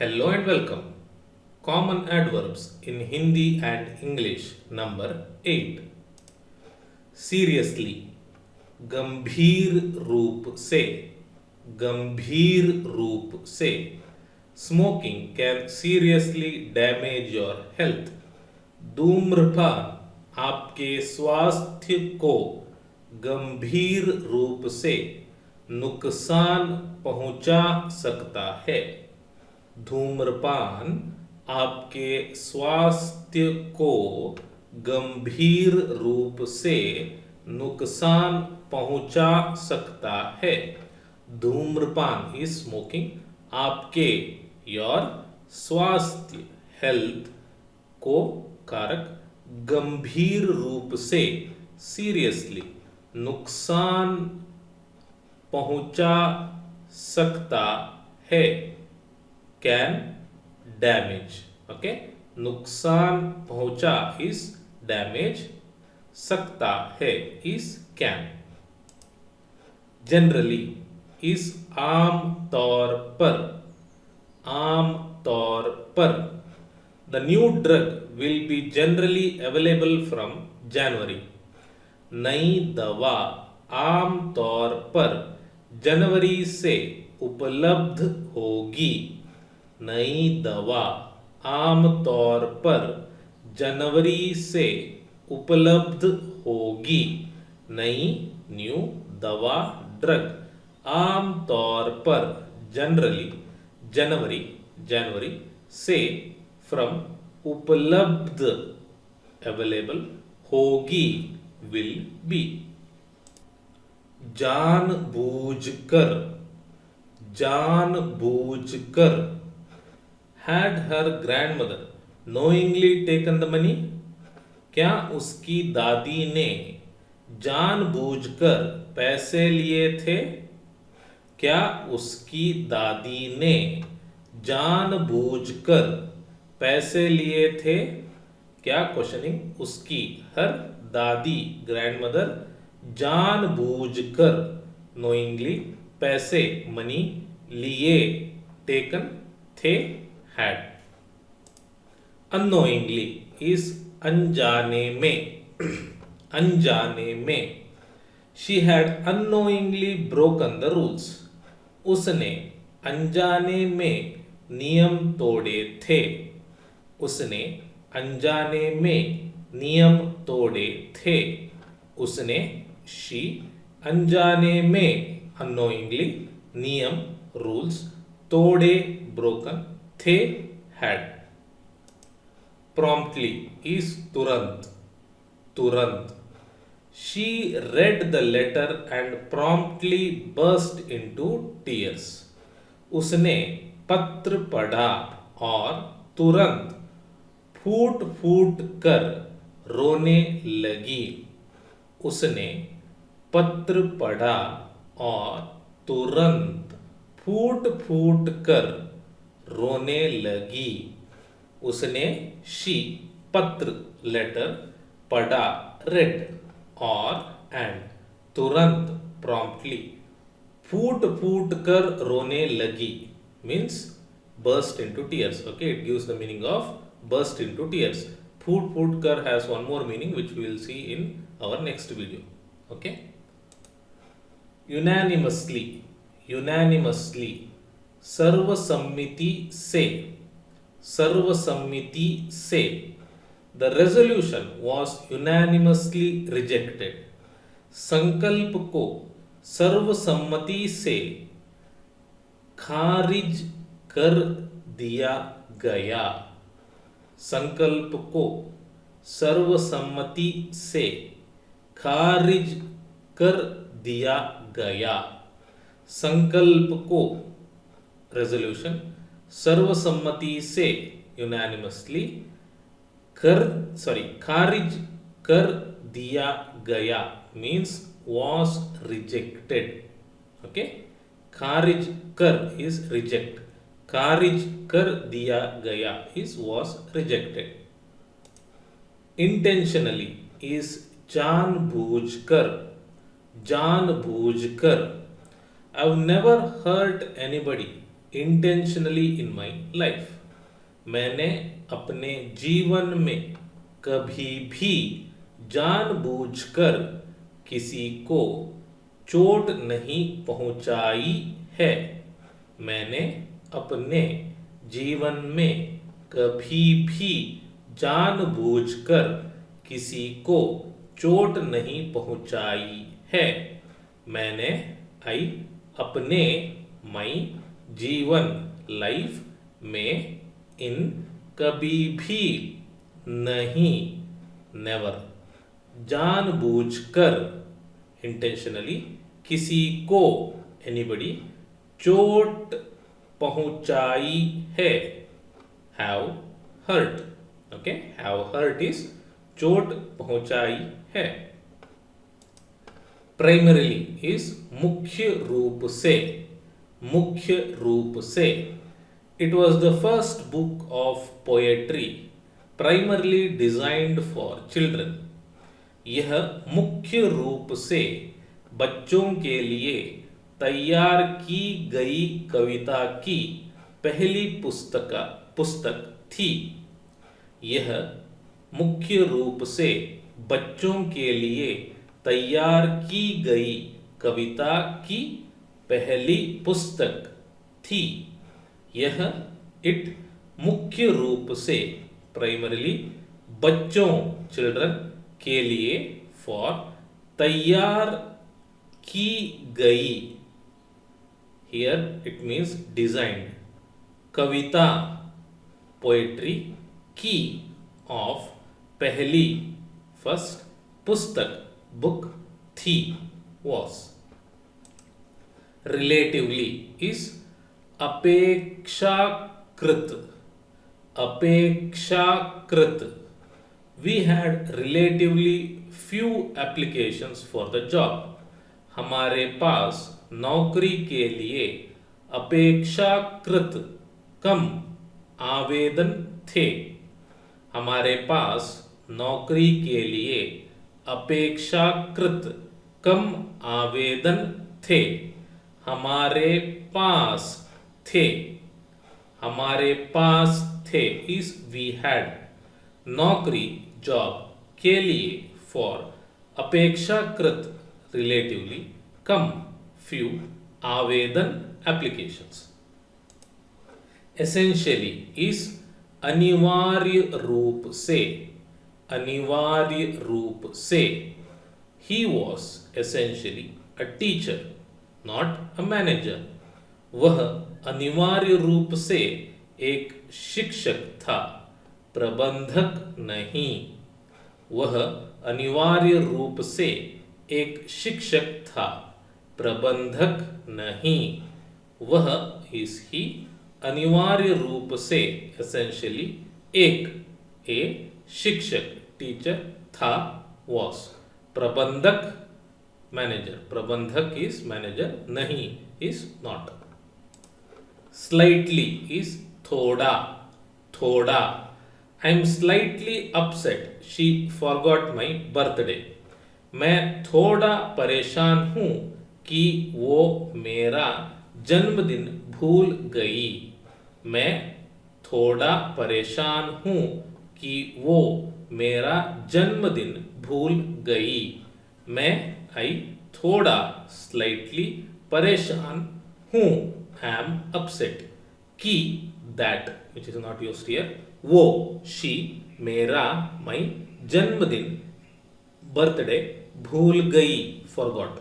Hello and welcome. Common adverbs in Hindi and English number 8. Seriously. गंभीर रूप से. गंभीर रूप से. Smoking can seriously damage your health. धूम्रपान आपके स्वास्थ्य को गंभीर रूप से नुकसान पहुंचा सकता है. धूम्रपान आपके स्वास्थ्य को गंभीर रूप से नुकसान पहुंचा सकता है. धूम्रपान इज स्मोकिंग आपके योर स्वास्थ्य हेल्थ को कारक गंभीर रूप से सीरियसली नुकसान पहुंचा सकता है. Can damage. ओके, नुकसान पहुंचा इज डैमेज, सकता है इज कैन. जनरली इस आम तौर पर. आम तौर पर. The new drug will be generally available from January. नई दवा आम तौर पर जनवरी से उपलब्ध होगी. नई दवा आम तौर पर जनवरी से उपलब्ध होगी. नई न्यू दवा ड्रग आम तौर पर जनरली जनवरी जनवरी से फ्रॉम उपलब्ध अवेलेबल होगी विल बी. जानबूझकर. जानबूझकर. Had her grandmother knowingly taken the money? क्या उसकी दादी ने जानबूझकर पैसे लिए थे? क्या उसकी दादी ने जानबूझकर पैसे लिए थे? क्या क्वेश्चनिंग. उसकी हर दादी ग्रैंडमदर जानबूझकर नोइंगली पैसे मनी लिए टेकन थे had. unknowingly is अनजाने में. अनजाने में. she had unknowingly broken the rules. उसने अनजाने में नियम तोड़े थे. उसने अनजाने में नियम तोड़े थे. उसने she अनजाने में unknowingly नियम रूल्स तोड़े broken थे had. Promptly is तुरंत. तुरंत. She read the letter and promptly burst into tears. उसने पत्र पढ़ा और तुरंत फूट फूट कर रोने लगी. उसने पत्र पढ़ा और तुरंत फूट फूट कर रोने लगी. उसने शी पत्र लेटर पढ़ा रेड और एंड तुरंत प्रॉम्प्टली फूट फूट कर रोने लगी means burst into tears. Okay, it gives the meaning of burst into tears. Foot foot kar has one more meaning which we will see in our next video. Okay, unanimously. unanimously. सर्वसम्मति से. सर्वसम्मति से. The resolution was unanimously rejected. संकल्प को सर्वसम्मति से खारिज कर दिया गया. संकल्प को सर्वसम्मति से खारिज कर दिया गया. संकल्प को रेजोल्यूशन सर्वसम्मति से यूनानिमसली खारिज कर दिया गया मीन्स was rejected. Okay, खारिज कर is reject. खारिज कर दिया गया is was rejected. Intentionally is जानबूझकर. जानबूझकर. I've never hurt anybody intentionally in my life. मैंने अपने जीवन में कभी भी जानबूझकर किसी को चोट नहीं पहुंचाई है. मैंने अपने जीवन में कभी भी जानबूझकर किसी को चोट नहीं पहुंचाई है. मैंने आई अपने मई जीवन लाइफ में इन कभी भी नहीं नेवर जानबूझकर इंटेंशनली किसी को एनीबडी चोट पहुंचाई है. Have hurt. Okay, have hurt is चोट पहुंचाई है. प्राइमरीली इज मुख्य रूप से. मुख्य रूप से. It was the first book of poetry primarily designed for children. यह मुख्य रूप से बच्चों के लिए तैयार की गई कविता की पहली पुस्तक थी. यह मुख्य रूप से बच्चों के लिए तैयार की गई कविता की पहली पुस्तक थी. यह इट मुख्य रूप से प्राइमरीली बच्चों चिल्ड्रन के लिए फॉर तैयार की गई. Here it means designed. Kavita poetry की ऑफ पहली फर्स्ट पुस्तक बुक थी वॉस. रिलेटिवली इज अपेक्षाकृत. अपेक्षाकृत. We had relatively few applications for the job. हमारे पास नौकरी के लिए अपेक्षाकृत कम आवेदन थे. हमारे पास नौकरी के लिए अपेक्षाकृत कम आवेदन थे. हमारे पास थे. हमारे पास थे इज वी हैड. नौकरी जॉब के लिए फॉर अपेक्षाकृत रिलेटिवली कम फ्यू आवेदन एप्लीकेशंस. एसेंशियली इज अनिवार्य रूप से. अनिवार्य रूप से. He was essentially a teacher not a manager. वह अनिवार्य रूप से एक शिक्षक था, प्रबंधक नहीं. वह अनिवार्य रूप से एक शिक्षक था, प्रबंधक नहीं. वह इस ही अनिवार्य रूप से एसेंशियली एक ए शिक्षक टीचर था वॉस. प्रबंधक मैनेजर. प्रबंधक इज मैनेजर नहीं इज नॉट. स्लाइटली इज थोड़ा. थोड़ा. I am slightly upset she forgot my birthday. मैं थोड़ा परेशान हूं कि वो मेरा जन्मदिन भूल गई. मैं थोड़ा परेशान हूं कि वो मेरा जन्मदिन भूल गई. मैं आई थोड़ा स्लाइटली परेशान हूं am upset कि that which is not used here वो she मेरा my जन्मदिन बर्थडे भूल गई forgot.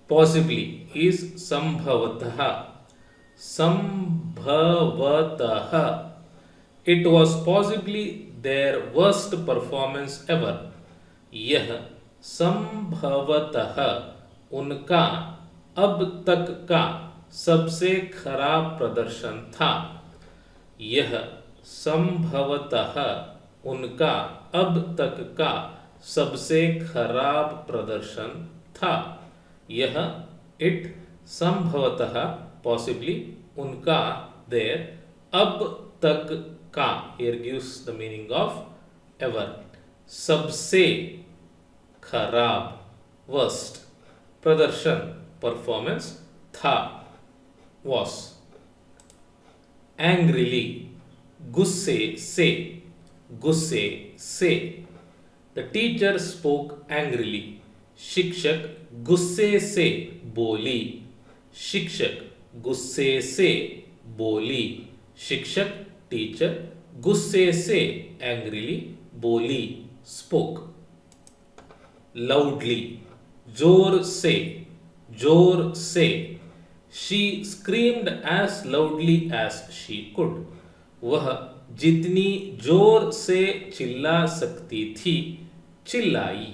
possibly is संभवतः. संभवतः. it was possibly their worst performance ever. यह संभवतः उनका अब तक का सबसे खराब प्रदर्शन था. यह संभवतः उनका अब तक का सबसे खराब प्रदर्शन था. यह इट संभवतः पॉसिबली उनका देर अब तक का here gives the meaning of ever. सबसे खराब worst प्रदर्शन परफॉर्मेंस था. was. Angrily, गुस्से से, गुस्से से. The teacher spoke angrily. शिक्षक गुस्से से बोली. शिक्षक गुस्से से बोली. शिक्षक टीचर गुस्से से angrily बोली. Spoke. Loudly, जोर से, जोर से. She screamed as loudly as she could. वह जितनी जोर से चिल्ला सकती थी चिल्लाई.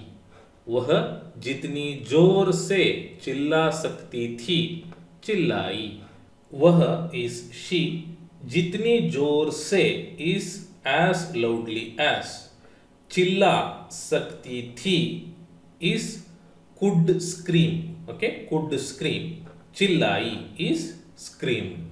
वह जितनी जोर से चिल्ला सकती थी चिल्लाई. वह is she जितनी जोर से is as loudly as चिल्ला सकती थी is could scream. Okay, could scream. चिल्लाई is screamed.